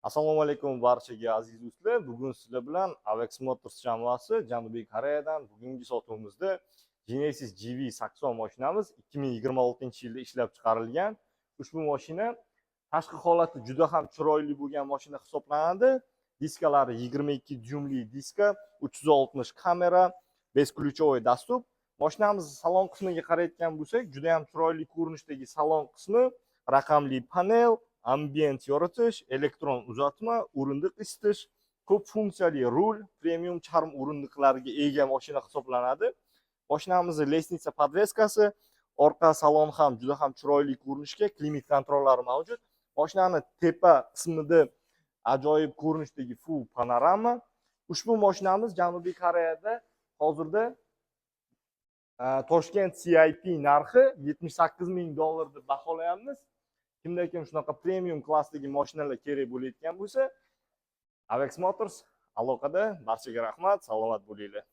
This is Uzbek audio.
Assalomu alaykum barchaga aziz do'stlar. Bugun sizlar bilan Avex Motors jamoasi Janubiy Koreyadan bugungi sotuvimizda Genesis GV80 mashinamiz 2026-yilda ishlab chiqarilgan. Ushbu mashina tashqi holati juda ham chiroyli bo'lgan mashina hisoblanadi. Diskalari 22 dyumli diska, 360 kamera, besключевой доступ. Mashinamiz salon qismiga qarayotgan bo'lsak, juda ham chiroyli ko'rinishdagi salon qismi, raqamli panel, ambient yoritish, elektron uzatma, o'rindiq isitish, ko'p funksiyali rul, premium charm o'rindiqlariga ega mashina hisoblanadi. Mashinamizning lestnitsa podveskasi, orqa salon ham juda ham chiroyli ko'rinishga, klimat kontrollari mavjud. Mashinani tepa qismida ajoyib ko'rinishdagi full panorama. Ushbu mashinamiz Janubiy Koreyada hozirda Toshkent CIP narxi $78,000 deb baholayapmiz. Kimda kim shunaqa premium klassdagi mashinalar kerak bo'layotgan bo'lsa, Avex Motors aloqada. Barchaga rahmat, salomat bo'linglar.